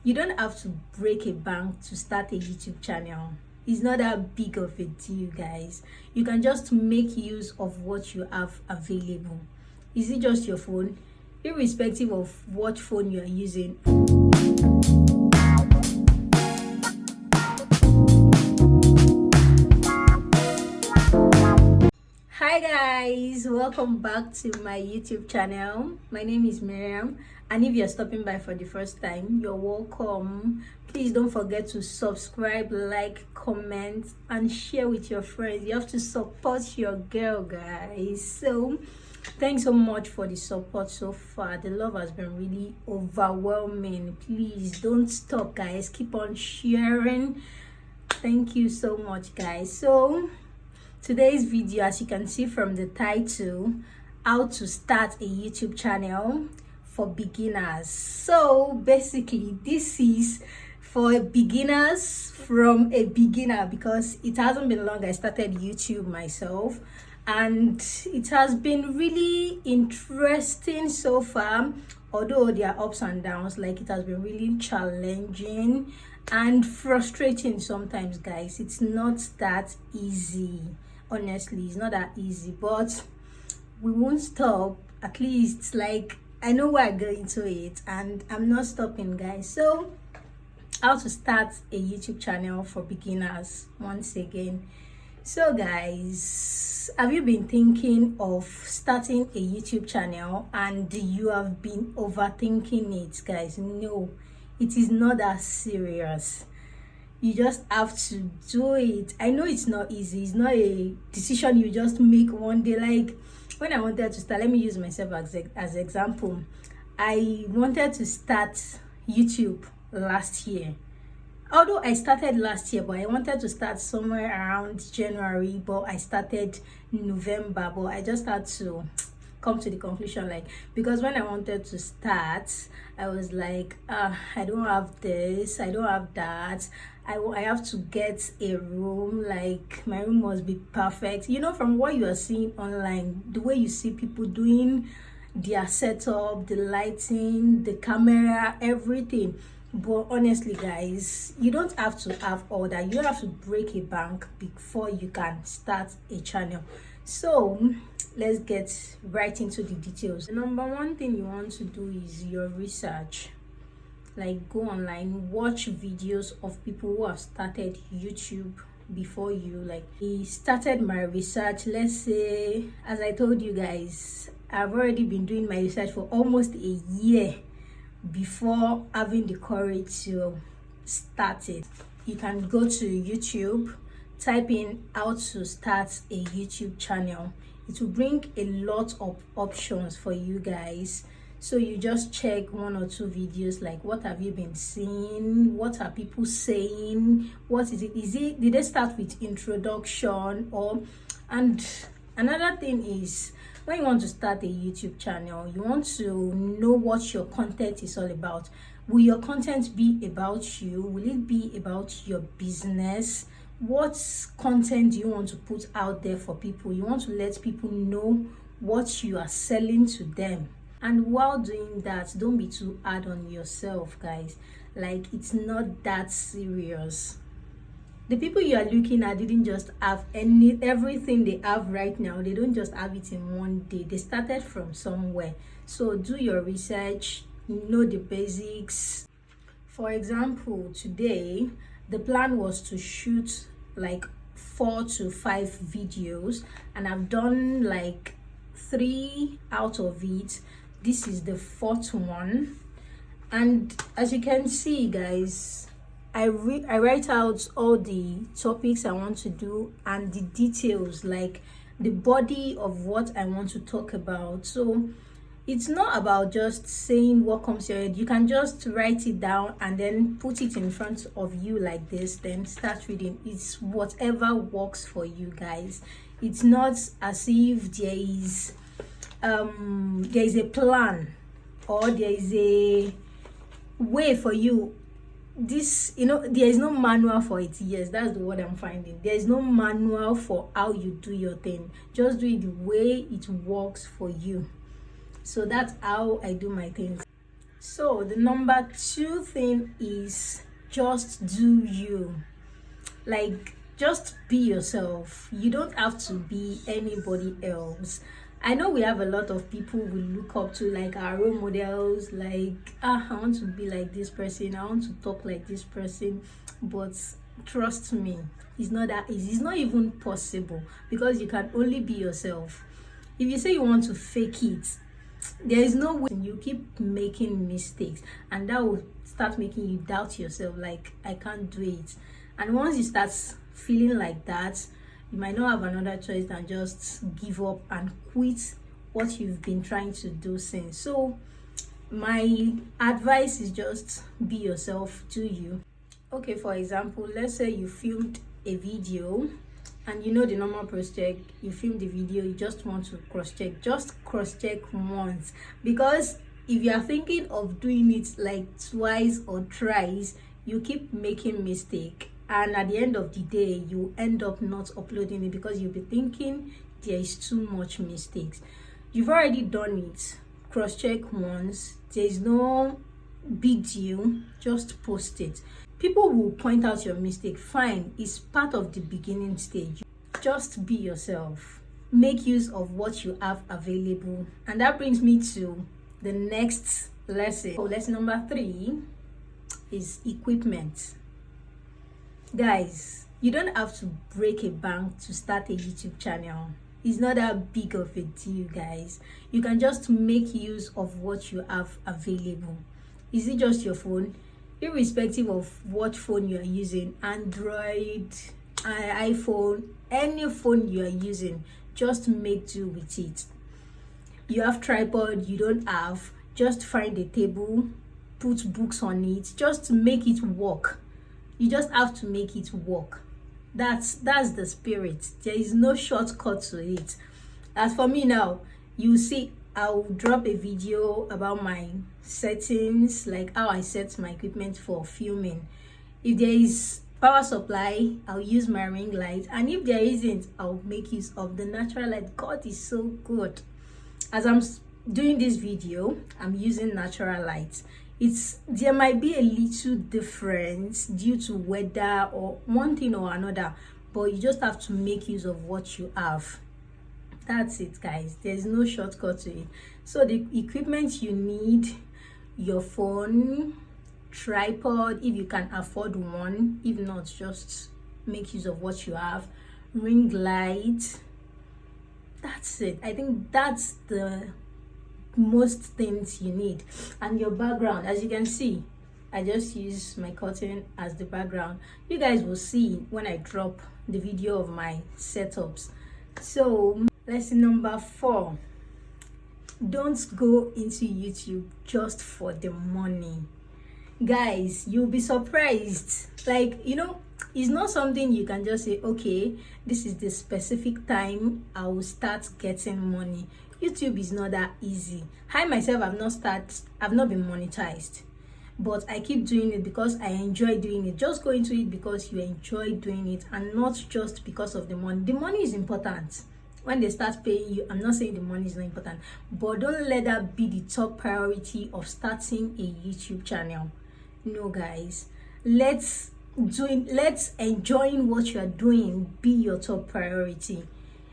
You don't have to break a bank to start a YouTube channel. It's not that big of a deal, guys. You can just make use of what you have available. Is it just your phone? Irrespective of what phone you are using. Hi guys, welcome back to my YouTube channel. My name is Miriam, and if you're stopping by for the first time, you're welcome. Please don't forget to subscribe, like, comment, and share with your friends. You have to support your girl, guys. So thanks so much for the support so far. The love has been really overwhelming. Please don't stop, guys. Keep on sharing. Thank you so much, guys. So today's video, as you can see from the title, how to start a YouTube channel for beginners. So basically this is for beginners from a beginner, because it hasn't been long I started YouTube myself, and it has been really interesting so far. Although there are ups and downs, like it has been really challenging and frustrating sometimes, guys. It's not that easy. Honestly, it's not that easy, but we won't stop. At least, like, I know we're going to it and I'm not stopping, guys. So how to start a YouTube channel for beginners once again. So guys, have you been thinking of starting a YouTube channel and you have been overthinking it, guys? No, it is not that serious. You just have to do it. I know it's not easy. It's not a decision you just make one day. Like when I wanted to start, let me use myself as example. I wanted to start YouTube last year. Although I started last year, but I wanted to start somewhere around January, but I started November. But I just had to come to the conclusion, like, because when I wanted to start, I was like, I don't have this, I don't have that. I have to get a room, like my room must be perfect. You know, from what you are seeing online, the way you see people doing their setup, the lighting, the camera, everything. But honestly, guys, you don't have to have all that. You don't have to break a bank before you can start a channel. So let's get right into the details. The number one thing you want to do is your research. Like, go online, watch videos of people who have started YouTube before you. Like, I started my research, let's say, as I told you guys, I've already been doing my research for almost a year before having the courage to start it. You can go to YouTube, type in how to start a YouTube channel. It will bring a lot of options for you guys. So you just check one or two videos, like what have you been seeing, what are people saying, what is it, did they start with introduction? Or and another thing is, when you want to start a YouTube channel, you want to know what your content is all about. Will your content be about you? Will it be about your business? What content do you want to put out there for people? You want to let people know what you are selling to them. And while doing that, don't be too hard on yourself, guys. Like, it's not that serious. The people you are looking at didn't just have everything they have right now. They don't just have it in one day. They started from somewhere. So do your research, know the basics. For example, today the plan was to shoot like 4 to 5 videos, and I've done like 3 out of it. This is the 4th one, and as you can see, guys, I write out all the topics I want to do and the details, like the body of what I want to talk about. So it's not about just saying what comes to your head. You can just write it down and then put it in front of you like this, then start reading. It's whatever works for you, guys. It's not as if there is a plan or there is a way for you. This, you know, there is no manual for it. Yes, that's the word I'm finding. There is no manual for how you do your thing. Just do it the way it works for you. So that's how I do my things. So the number two thing is just do you. Like, just be yourself. You don't have to be anybody else. I know we have a lot of people we look up to, like our role models, like, I want to be like this person, I want to talk like this person. But trust me, it's not that easy. It's not even possible, because you can only be yourself. If you say you want to fake it, there is no way. You keep making mistakes, and that will start making you doubt yourself, like, I can't do it. And once you start feeling like that, you might not have another choice than just give up and quit what you've been trying to do since. So my advice is just be yourself, do you. Okay, for example, let's say you filmed a video, and you know the normal process. You film the video, you just want to cross-check. Just cross-check once, because if you are thinking of doing it like twice or thrice, you keep making mistake, and at the end of the day you end up not uploading it because you'll be thinking there is too much mistakes. You've already done it. Cross-check once. There is no big deal. Just post it. People will point out your mistake, fine, it's part of the beginning stage. Just be yourself. Make use of what you have available. And that brings me to the next lesson. Lesson number 3 is equipment. Guys, you don't have to break a bank to start a YouTube channel. It's not that big of a deal, guys. You can just make use of what you have available. Is it just your phone? Irrespective of what phone you are using, Android, iPhone, any phone you are using, just make do with it. You have tripod, you don't have, just find a table, put books on it, just make it work. You just have to make it work. That's the spirit. There is no shortcut to it. As for me now, you see, I'll drop a video about my settings, like how I set my equipment for filming. If there is power supply, I'll use my ring light, and if there isn't, I'll make use of the natural light. God is so good. As I'm doing this video, I'm using natural light. There might be a little difference due to weather or one thing or another, but you just have to make use of what you have. That's it, guys. There's no shortcut to it. So the equipment you need: your phone, tripod if you can afford one, if not, just make use of what you have, ring light. That's it. I think that's the most things you need. And your background, as you can see, I just use my curtain as the background. You guys will see when I drop the video of my setups. So lesson number 4, don't go into YouTube just for the money. Guys, you'll be surprised. Like, it's not something you can just say, okay, this is the specific time I will start getting money. YouTube is not that easy. I myself I've not been monetized, but I keep doing it because I enjoy doing it. Just go into it because you enjoy doing it, and not just because of the money. The money is important. When they start paying you, I'm not saying the money is not important, but don't let that be the top priority of starting a YouTube channel. No, guys, let's enjoying what you are doing be your top priority.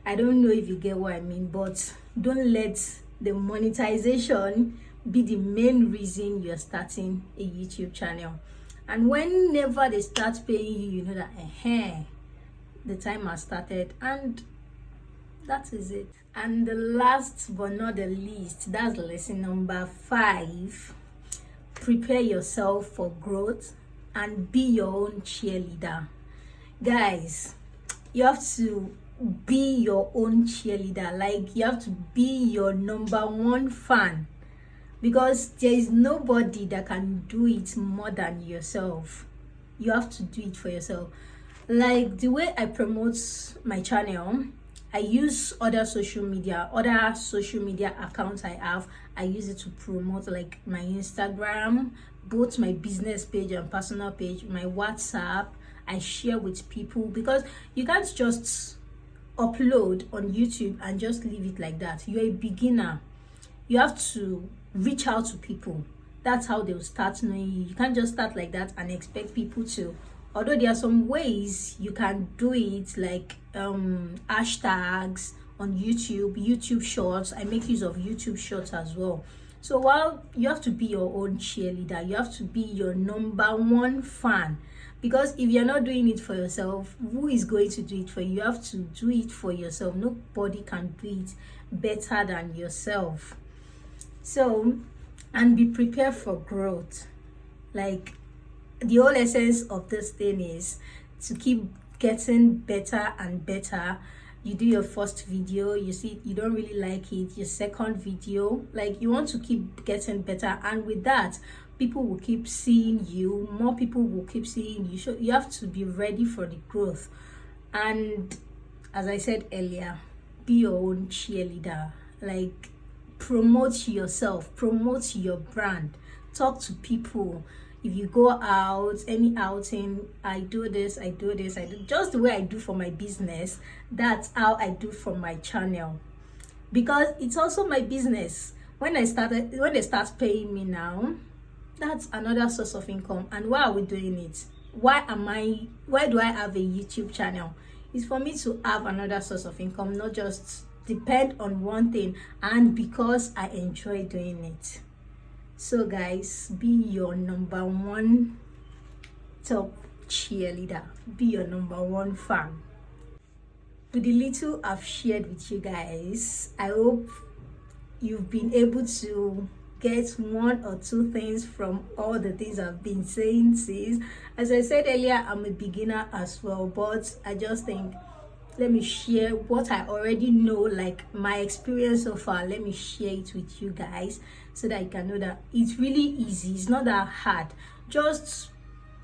I don't know if you get what I mean, but don't let the monetization be the main reason you're starting a YouTube channel. And whenever they start paying you, you know that the time has started, and that is it. And the last but not the least, that's lesson number 5. Prepare yourself for growth and be your own cheerleader. Guys, you have to be your own cheerleader. Like, you have to be your number 1 fan, because there is nobody that can do it more than yourself. You have to do it for yourself. Like the way I promote my channel, I use other social media accounts I use it to promote, like my Instagram, both my business page and personal page, my WhatsApp. I share with people, because you can't just upload on YouTube and just leave it like that. You're a beginner. You have to reach out to people. That's how they'll start knowing you. You can't just start like that and expect people to. Although there are some ways you can do it, like hashtags on YouTube shorts. I make use of YouTube shorts as well. So while you have to be your own cheerleader, you have to be your number one fan, because if you're not doing it for yourself, who is going to do it for you? You have to do it for yourself. Nobody can do it better than yourself. So, and be prepared for growth. Like, the whole essence of this thing is to keep getting better and better. You do your first video, you see you don't really like it, your second video, like, you want to keep getting better, and with that, people will keep seeing you, more people will keep seeing you. So you have to be ready for the growth. And as I said earlier, be your own cheerleader. Like, promote yourself, promote your brand, talk to people. If you go out, any outing, I do this, I do just the way I do for my business. That's how I do for my channel, because it's also my business. When they start paying me now, that's another source of income. And why are we doing it? Why do I have a YouTube channel? It's for me to have another source of income, not just depend on one thing, and because I enjoy doing it. So guys, be your number one top cheerleader, be your number one fan. With the little I've shared with you guys, I hope you've been able to get one or two things from all the things I've been saying since. As I said earlier, I'm a beginner as well, but I just think, let me share what I already know, like my experience so far. Let me share it with you guys so that you can know that it's really easy. It's not that hard. Just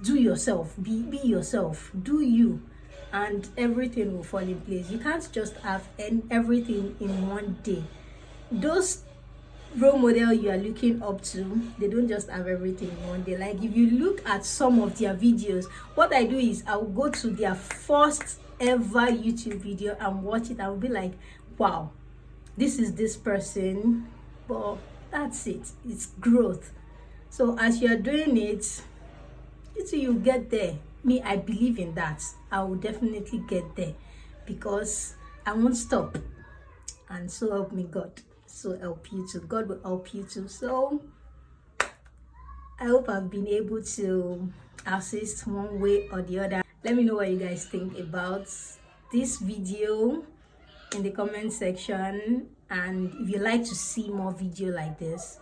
do yourself, be yourself, do you, and everything will fall in place. You can't just have everything in one day. Those role model you are looking up to, they don't just have everything in one day. Like, if you look at some of their videos, what I do is I'll go to their first ever YouTube video and watch it. I'll be like, wow, this is this person. But that's it, it's growth. So as you're doing it, you get there. Me, I believe in that. I will definitely get there, because I won't stop. And so help me God, so help you too. God will help you too. So I hope I've been able to assist one way or the other. Let me know what you guys think about this video in the comment section, and if you like to see more video like this,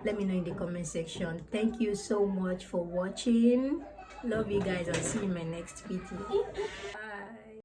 let me know in the comment section. Thank you so much for watching. Love you guys. I'll see you in my next video. Bye.